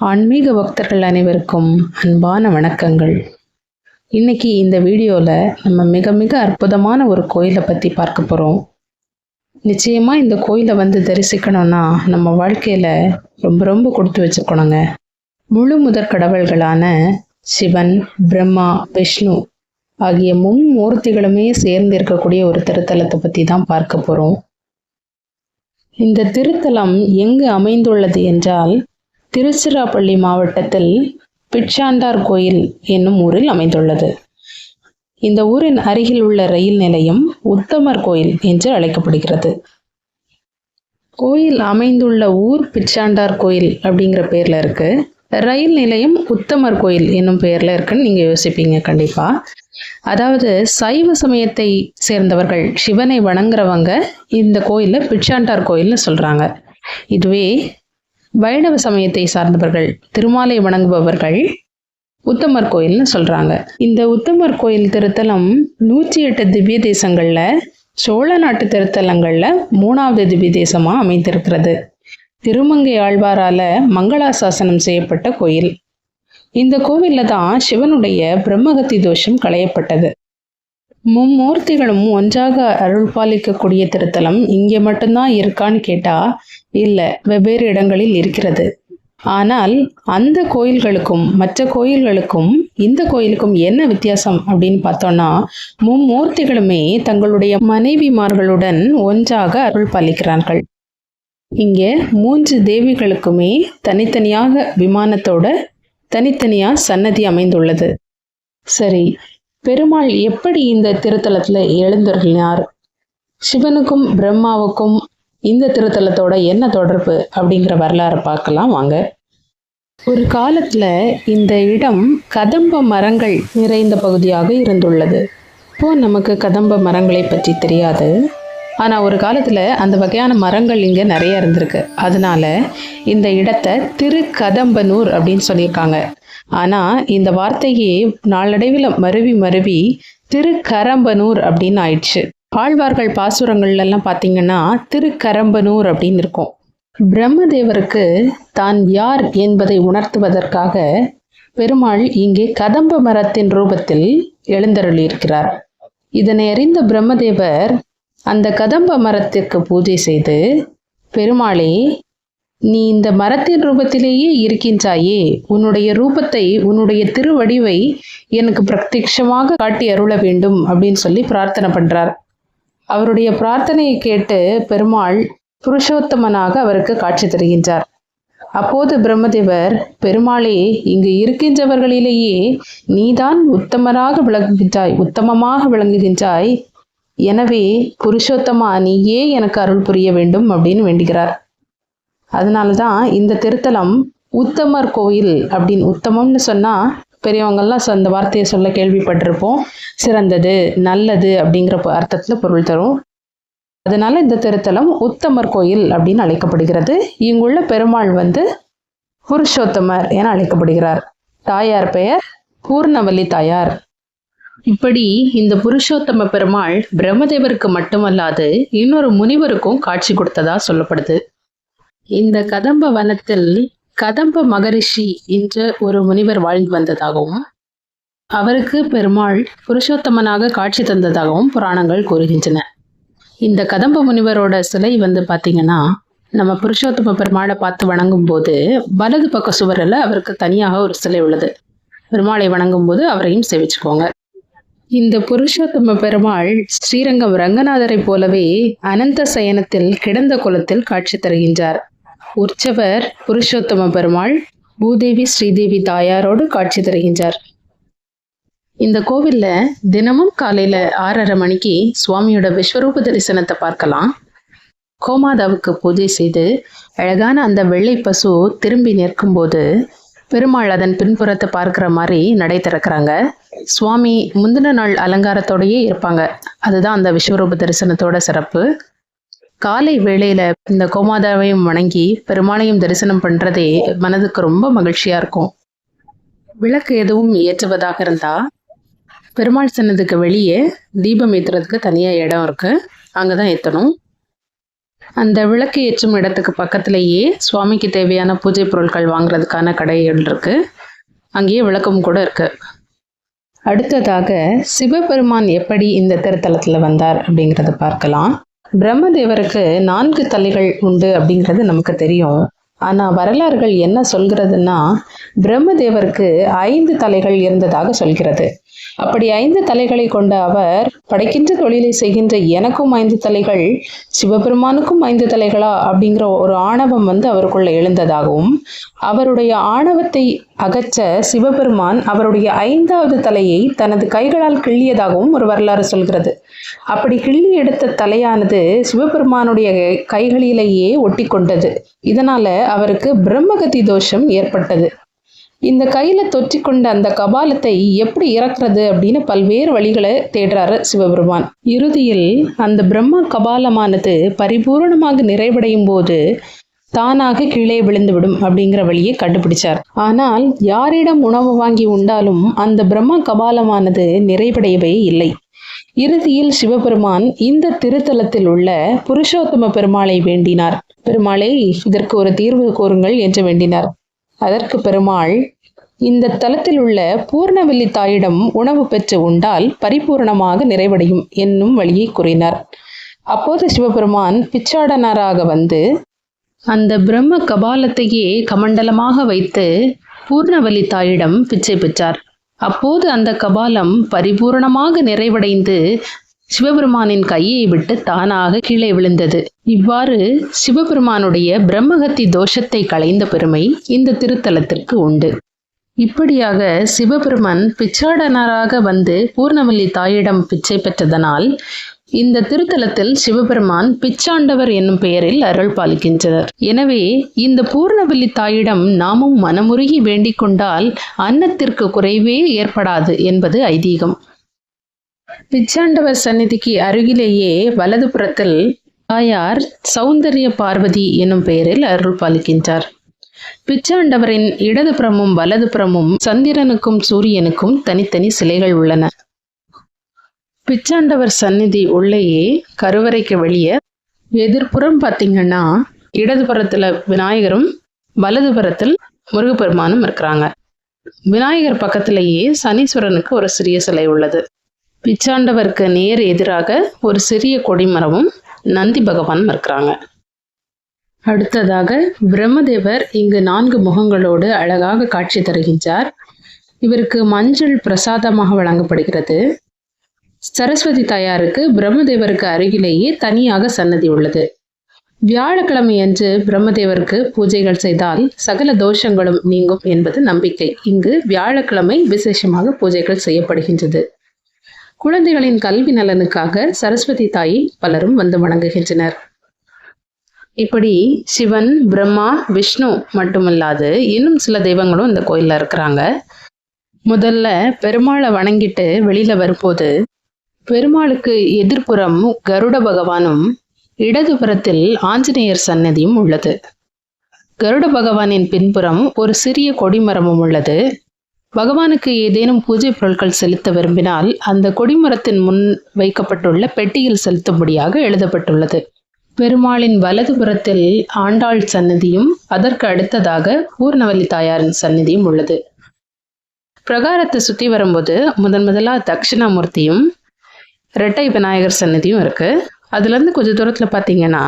ஆன்மீக பக்தர்கள் அனைவருக்கும் அன்பான வணக்கங்கள். இன்னைக்கு இந்த வீடியோவில் நம்ம மிக மிக அற்புதமான ஒரு கோயிலை பற்றி பார்க்க போகிறோம். நிச்சயமாக இந்த கோயிலை வந்து தரிசிக்கணும்னா நம்ம வாழ்க்கையில் ரொம்ப ரொம்ப கொடுத்து வச்சுருக்கணுங்க. முழு முதற் கடவுள்களான சிவன், பிரம்மா, விஷ்ணு ஆகிய மும்மூர்த்திகளுமே சேர்ந்து இருக்கக்கூடிய ஒரு திருத்தலத்தை பற்றி தான் பார்க்க போகிறோம். இந்த திருத்தலம் எங்கு அமைந்துள்ளது என்றால் திருச்சிராப்பள்ளி மாவட்டத்தில் பிச்சாண்டார் கோயில் என்னும் ஊரில் அமைந்துள்ளது. இந்த ஊரின் அருகில் உள்ள ரயில் நிலையம் உத்தமர் கோயில் என்று அழைக்கப்படுகிறது. கோயில் அமைந்துள்ள ஊர் பிச்சாண்டார் கோயில் அப்படிங்கிற பேர்ல இருக்கு. ரயில் நிலையம் உத்தமர் கோயில் என்னும் பெயர்ல இருக்குன்னு நீங்க யோசிப்பீங்க கண்டிப்பா. அதாவது சைவ சமயத்தை சேர்ந்தவர்கள், சிவனை வணங்குறவங்க இந்த கோயிலை பிச்சாண்டார் கோயில்னு சொல்றாங்க. இதுவே வைணவ சமயத்தை சார்ந்தவர்கள், திருமாலை வணங்குபவர்கள் உத்தமர் கோயில்னு சொல்றாங்க. இந்த உத்தமர் கோயில் திருத்தலம் 108 திவ்ய தேசங்கள்ல சோழ நாட்டு திருத்தலங்கள்ல 3வது திவ்ய தேசமா அமைந்திருக்கிறது. திருமங்கை ஆழ்வாரால மங்களாசாசனம் செய்யப்பட்ட கோயில். இந்த கோவில்ல தான் சிவனுடைய பிரம்மகத்தி தோஷம் களையப்பட்டது. மும்மூர்த்திகளும் ஒன்றாக அருள் பாலிக்கக்கூடிய திருத்தலம் இங்கே மட்டும்தான் இருக்கான்னு கேட்டா இல்லை, வெவ்வேறு இடங்களில் இருக்கிறது. ஆனால் அந்த கோயில்களுக்கும் மற்ற கோயில்களுக்கும் இந்த கோயிலுக்கும் என்ன வித்தியாசம் அப்படின்னு பார்த்தோம்னா, மும்மூர்த்திகளுமே தங்களுடைய மனைவிமார்களுடன் ஒன்றாக அருள் பாலிக்கிறார்கள். இங்கே 3 தேவிகளுக்குமே தனித்தனியாக விமானத்தோட தனித்தனியா சன்னதி அமைந்துள்ளது. சரி, பெருமாள் எப்படி இந்த திருத்தலத்துல எழுந்தருளினார்? சிவனுக்கும் பிரம்மாவுக்கும் இந்த திருத்தலத்தோட என்ன தொடர்பு அப்படிங்கிற வரலாறு பார்க்கலாம் வாங்க. ஒரு காலத்துல இந்த இடம் கதம்ப மரங்கள் நிறைந்த பகுதியாக இருந்துள்ளது. இப்போ நமக்கு கதம்ப மரங்களை பற்றி தெரியாது, ஆனா ஒரு காலத்துல அந்த வகையான மரங்கள் இங்க நிறைய இருந்திருக்கு. அதனால இந்த இடத்தை திருக்கதம்பனூர் அப்படின்னு சொல்லியிருக்காங்க. ஆனா இந்த வார்த்தையே நாளடைவில் மருவி திருக்கரம்பனூர் அப்படின்னு ஆயிடுச்சு. ஆழ்வார்கள் பாசுரங்கள்ல எல்லாம் பார்த்தீங்கன்னா திருக்கரம்பனூர் அப்படின்னு இருக்கும். பிரம்மதேவருக்கு தான் யார் என்பதை உணர்த்துவதற்காக பெருமாள் இங்கே கதம்ப மரத்தின் ரூபத்தில் எழுந்தருளியிருக்கிறார். இதனை அறிந்த பிரம்மதேவர் அந்த கதம்ப மரத்திற்கு பூஜை செய்து, பெருமாளே, நீ இந்த மரத்தின் ரூபத்திலேயே இருக்கின்றாயே, உன்னுடைய ரூபத்தை, உன்னுடைய திருவடிவை எனக்கு பிரத்யட்சமாக காட்டி அருள வேண்டும் அப்படின்னு சொல்லி பிரார்த்தனை பண்றார். அவருடைய பிரார்த்தனையை கேட்டு பெருமாள் புருஷோத்தமனாக அவருக்கு காட்சி தருகின்றார். அப்போது பிரம்மதேவர், பெருமாளே, இங்கு இருக்கின்றவர்களிலேயே நீதான் உத்தமமாக விளங்குகின்றாய். எனவே புருஷோத்தமா, நீயே எனக்கு அருள் புரிய வேண்டும் அப்படின்னு வேண்டுகிறார். அதனாலதான் இந்த திருத்தலம் உத்தமர் கோயில் அப்படின்னு, உத்தமம்னு சொன்னா பெரியவங்கெல்லாம் அந்த வார்த்தையை சொல்ல கேள்விப்பட்டிருப்போம். சிறந்தது, நல்லது அப்படிங்கிற அர்த்தத்துல பொருள் தரும். அதனால இந்த திருத்தலம் உத்தமர் கோயில் அப்படின்னு அழைக்கப்படுகிறது. இங்குள்ள பெருமாள் வந்து புருஷோத்தமர் என அழைக்கப்படுகிறார். தாயார் பெயர் பூர்ணவல்லி தாயார். இப்படி இந்த புருஷோத்தம பெருமாள் பிரம்மதேவருக்கு மட்டுமல்லாது இன்னொரு முனிவருக்கும் காட்சி கொடுத்ததா சொல்லப்படுது. இந்த கதம்ப வனத்தில் கதம்ப மகரிஷி என்ற ஒரு முனிவர் வாழ்ந்து வந்ததாகவும் அவருக்கு பெருமாள் புருஷோத்தமனாக காட்சி தந்ததாகவும் புராணங்கள் கூறுகின்றன. இந்த கதம்ப முனிவரோட சிலை வந்து பார்த்தீங்கன்னா, நம்ம புருஷோத்தம பெருமாளை பார்த்து வணங்கும் போது வலது பக்க சுவரில் அவருக்கு தனியாக ஒரு சிலை உள்ளது. பெருமாளை வணங்கும் போது அவரையும் சேவிச்சுக்கோங்க. இந்த புருஷோத்தம பெருமாள் ஸ்ரீரங்கம் ரங்கநாதரை போலவே அனந்த சயனத்தில் கிடந்த குலத்தில் காட்சி தருகின்றார். உற்சவர் புருஷோத்தம பெருமாள் பூதேவி ஸ்ரீதேவி தாயாரோடு காட்சி தருகின்றார். இந்த கோவில்ல தினமும் காலையில 6:30 மணிக்கு சுவாமியோட விஸ்வரூப தரிசனத்தை பார்க்கலாம். கோமாதாவுக்கு பூஜை செய்து அழகான அந்த வெள்ளை பசு திரும்பி நிற்கும் போது பெருமாள் அதன் பின்புறத்தை பார்க்கிற மாதிரி நடை திறக்கிறாங்க. சுவாமி முந்தின நாள் அலங்காரத்தோடயே இருப்பாங்க. அதுதான் அந்த விஸ்வரூப தரிசனத்தோட சிறப்பு. காலை வேளையில இந்த கோமாதாவையும் வணங்கி பெருமாளையும் தரிசனம் பண்றதே மனதுக்கு ரொம்ப மகிழ்ச்சியா இருக்கும். விளக்கு எதுவும் ஏற்றுவதாக இருந்தா பெருமாள் சன்னதிக்கு வெளியே தீபம் ஏற்றுறதுக்கு தனியா இடம் இருக்கு, அங்கதான் ஏற்றணும். அந்த விளக்கு ஏற்றும் இடத்துக்கு பக்கத்திலேயே சுவாமிக்கு தேவையான பூஜை பொருட்கள் வாங்குறதுக்கான கடைகள் இருக்கு. அங்கேயே விளக்கம் கூட இருக்கு. அடுத்ததாக சிவபெருமான் எப்படி இந்த திருத்தலத்தில் வந்தார் அப்படிங்கிறத பார்க்கலாம். பிரம்மதேவருக்கு 4 தலைகள் உண்டு அப்படிங்கிறது நமக்கு தெரியும். ஆனால் வரலாறுகள் என்ன சொல்கிறதுன்னா, பிரம்மதேவருக்கு 5 தலைகள் இருந்ததாக சொல்கிறது. அப்படி 5 தலைகளை கொண்ட அவர், படைக்கின்ற தொழிலை செய்கின்ற எனக்கும் 5 தலைகள், சிவபெருமானுக்கும் 5 தலைகளா அப்படிங்கிற ஒரு ஆணவம் அவருக்குள்ள எழுந்ததாகவும், அவருடைய ஆணவத்தை அகற்ற சிவபெருமான் அவருடைய 5வது தலையை தனது கைகளால் கிள்ளியதாகவும் ஒரு வரலாறு சொல்கிறது. அப்படி கிள்ளி எடுத்த தலையானது சிவபெருமானுடைய கைகளிலேயே ஒட்டி கொண்டது. இதனால அவருக்கு பிரம்மகதி தோஷம் ஏற்பட்டது. இந்த கையில தொற்றிக்கொண்ட அந்த கபாலத்தை எப்படி இறக்குறது அப்படின்னு பல்வேறு வழிகளை தேடுறாரு சிவபெருமான். இறுதியில் அந்த பிரம்ம கபாலமானது பரிபூரணமாக நிறைவடையும் போது தானாக கீழே விழுந்துவிடும் அப்படிங்கிற வழியை கண்டுபிடிச்சார். ஆனால் யாரிடம் உணவு வாங்கி உண்டாலும் அந்த பிரம்ம கபாலமானது நிறைவடையவே இல்லை. இறுதியில் சிவபெருமான் இந்த திருத்தலத்தில் உள்ள புருஷோத்தம பெருமாளை வேண்டினார். பெருமாளை, இதற்கு ஒரு தீர்வு கூறுங்கள் என்று வேண்டினார். அதற்கு பெருமாள், இந்த தலத்தில் உள்ள பூர்ணவல்லி தாயிடம் உணவு பெற்று உண்டால் பரிபூர்ணமாக நிறைவடையும் என்னும் வழியை கூறினார். அப்போது சிவபெருமான் பிச்சாடனராக வந்து அந்த பிரம்ம கபாலத்தையே கமண்டலமாக வைத்து பூர்ணவல்லி தாயிடம் பிச்சை பெற்றார். அப்போது அந்த கபாலம் பரிபூரணமாக நிறைவடைந்து சிவபெருமானின் கையை விட்டு தானாக கீழே விழுந்தது. இவ்வாறு சிவபெருமானுடைய பிரம்மகத்தி தோஷத்தை களைந்த பெருமை இந்த திருத்தலத்திற்கு உண்டு. இப்படியாக சிவபெருமான் பிச்சாடனராக வந்து பூர்ணவல்லி தாயிடம் பிச்சை பெற்றதனால் இந்த திருத்தலத்தில் சிவபெருமான் பிச்சாண்டவர் என்னும் பெயரில் அருள் பாலிக்கின்றனர். எனவே இந்த பூர்ணவல்லி தாயிடம் நாமும் மனமுருகி வேண்டிக் கொண்டால் அன்னத்திற்கு குறைவே ஏற்படாது என்பது ஐதீகம். பிச்சாண்டவர் சந்நிதிக்கு அருகிலேயே வலது புறத்தில் தாயார் சௌந்தரிய பார்வதி என்னும் பெயரில் அருள் பாலிக்கின்றார். பிச்சாண்டவரின் இடதுபுறமும் வலதுபுறமும் சந்திரனுக்கும் சூரியனுக்கும் தனித்தனி சிலைகள் உள்ளன. பிச்சாண்டவர் சந்நிதி உள்ளேயே கருவறைக்கு வெளியே எதிர்ப்புறம் பார்த்தீங்கன்னா இடதுபுறத்துல விநாயகரும் வலதுபுறத்தில் முருகப்பெருமானும் இருக்கிறாங்க. விநாயகர் பக்கத்திலேயே சனீஸ்வரனுக்கு ஒரு சிறிய சிலை உள்ளது. பிச்சாண்டவருக்கு நேர் எதிராக ஒரு சிறிய கொடிமரமும் நந்தி பகவானும் இருக்கிறாங்க. அடுத்ததாக பிரம்மதேவர் இங்கு 4 முகங்களோடு அழகாக காட்சி தருகின்றார். இவருக்கு மஞ்சள் பிரசாதமாக வழங்கப்படுகிறது. சரஸ்வதி தாயாருக்கு பிரம்மதேவருக்கு அருகிலேயே தனியாக சன்னதி உள்ளது. வியாழக்கிழமை அன்று பிரம்மதேவருக்கு பூஜைகள் செய்தால் சகல தோஷங்களும் நீங்கும் என்பது நம்பிக்கை. இங்கு வியாழக்கிழமை விசேஷமாக பூஜைகள் செய்யப்படுகின்றது. குழந்தைகளின் கல்வி நலனுக்காக சரஸ்வதி தாயை பலரும் வந்து வணங்குகின்றனர். இப்படி சிவன், பிரம்மா, விஷ்ணு மட்டுமல்லாது இன்னும் சில தெய்வங்களும் இந்த கோயிலில் இருக்கிறாங்க. முதல்ல பெருமாளை வணங்கிட்டு வெளியில வரும்போது பெருமாளுக்கு எதிர்ப்புறம் கருட பகவானும் இடதுபுறத்தில் ஆஞ்சநேயர் சன்னதியும் உள்ளது. கருட பகவானின் பின்புறம் ஒரு சிறிய கொடிமரமும் உள்ளது. பகவானுக்கு ஏதேனும் பூஜை பொருட்கள் செலுத்த விரும்பினால் அந்த கொடிமரத்தின் முன் வைக்கப்பட்டுள்ள பெட்டியில் செலுத்தும்படியாக எழுதப்பட்டுள்ளது. பெருமாளின் வலதுபுறத்தில் ஆண்டாள் சன்னதியும் அதற்கு அடுத்ததாக பூர்ணவல்லி தாயாரின் சன்னதியும் உள்ளது. பிரகாரத்தை சுற்றி வரும்போது முதலா தட்சிணாமூர்த்தியும் இரட்டை விநாயகர் சன்னதியும் இருக்கு. அதுலேருந்து கொஞ்சம் தூரத்தில் பார்த்தீங்கன்னா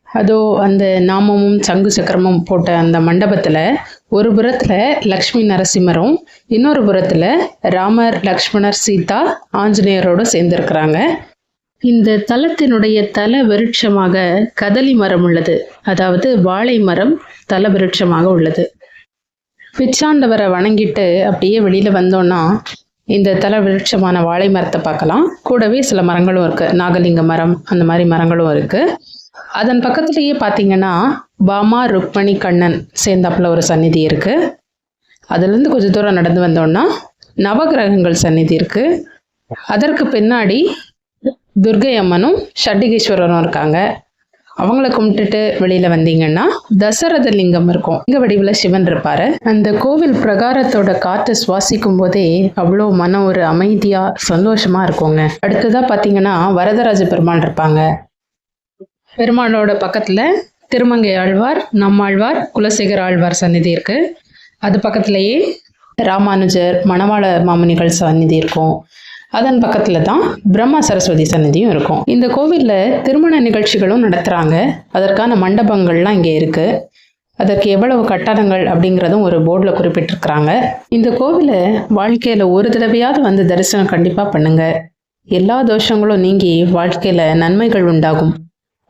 அதோ அந்த நாமமும் சங்கு சக்கரமும் போட்ட அந்த மண்டபத்தில் ஒரு புறத்தில் லக்ஷ்மி நரசிம்மரும் இன்னொரு புறத்தில் ராமர், லக்ஷ்மணர், சீதா, ஆஞ்சநேயரோடு சேர்ந்திருக்கிறாங்க. இந்த தலத்தினுடைய தல விருட்சமாக கதலி மரம் உள்ளது. அதாவது வாழை மரம் தல விருட்சமாக உள்ளது. பிச்சாண்டவரை வணங்கிட்டு அப்படியே வெளியில் வந்தோன்னா இந்த தல விருட்சமான வாழை மரத்தை பார்க்கலாம். கூடவே சில மரங்களும் இருக்குது. நாகலிங்க மரம், அந்த மாதிரி மரங்களும் இருக்குது. அதன் பக்கத்துலேயே பார்த்தீங்கன்னா பாமா, ருக்மணி, கண்ணன் சேர்ந்தாப்புல ஒரு சந்நிதி இருக்குது. அதுலேருந்து கொஞ்சம் தூரம் நடந்து வந்தோன்னா நவகிரகங்கள் சந்நிதி இருக்குது. அதற்கு பின்னாடி துர்கை அம்மனும் ஷட்டிகேஸ்வரரும் இருக்காங்க. அவங்கள கும்பிட்டுட்டு வெளியில வந்தீங்கன்னா தசரத லிங்கம் இருக்கும். இங்க வடிவில் சிவன் இருப்பாரு. அந்த கோவில் பிரகாரத்தோட காற்றை சுவாசிக்கும் போதே அவ்வளோ மனம் ஒரு அமைதியா சந்தோஷமா இருக்குங்க. அடுத்ததா பாத்தீங்கன்னா வரதராஜ பெருமாள் இருப்பாங்க. பெருமாளோட பக்கத்தில் திருமங்கை ஆழ்வார், நம்மாழ்வார், குலசேகர ஆழ்வார் சந்நிதி இருக்குது. அது பக்கத்துலேயே ராமானுஜர், மணவாள மாமுனிகள் சந்நிதி இருக்கும். அதன் பக்கத்தில் தான் பிரம்மா சரஸ்வதி சந்நிதியும் இருக்கும். இந்த கோவிலில் திருமண நிகழ்ச்சிகளும் நடத்துகிறாங்க. அதற்கான மண்டபங்கள்லாம் இங்கே இருக்குது. அதற்கு எவ்வளவு கட்டணங்கள் அப்படிங்கிறதும் ஒரு போர்டில் குறிப்பிட்டிருக்கிறாங்க. இந்த கோவிலை வாழ்க்கையில் ஒரு தடவையாவது வந்து தரிசனம் கண்டிப்பாக பண்ணுங்க. எல்லா தோஷங்களும் நீங்கி வாழ்க்கையில் நன்மைகள் உண்டாகும்.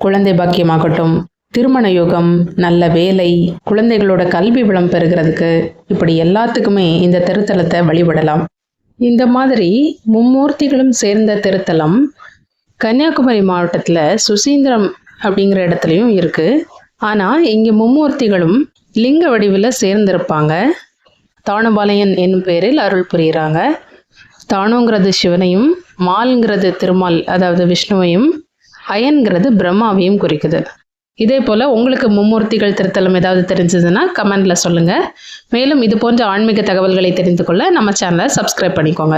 குழந்தை பாக்கியமாகட்டும், திருமண யோகம், நல்ல வேலை, குழந்தைகளோட கல்வி வளம் பெறுகிறதுக்கு, இப்படி எல்லாத்துக்குமே இந்த திருத்தலத்தை வழிபடலாம். இந்த மாதிரி மும்மூர்த்திகளும் சேர்ந்த திருத்தலம் கன்னியாகுமரி மாவட்டத்தில் சுசீந்திரம் அப்படிங்கிற இடத்துலையும் இருக்குது. ஆனால் இங்கே மும்மூர்த்திகளும் லிங்க வடிவில் சேர்ந்திருப்பாங்க. தானுபாளையன் என்னும் பேரில் அருள் புரிகிறாங்க. தானுங்கிறது சிவனையும், மால்ங்கிறது திருமால் அதாவது விஷ்ணுவையும், அயன்கிறது பிரம்மாவையும் குறிக்குது. இதே போல் உங்களுக்கு மும்மூர்த்திகள் திருத்தலம் ஏதாவது தெரிஞ்சதுன்னா கமெண்டில் சொல்லுங்கள். மேலும் இது போன்ற ஆன்மீக தகவல்களை தெரிந்து கொள்ள நம்ம சேனலை சப்ஸ்கிரைப் பண்ணிக்கோங்க.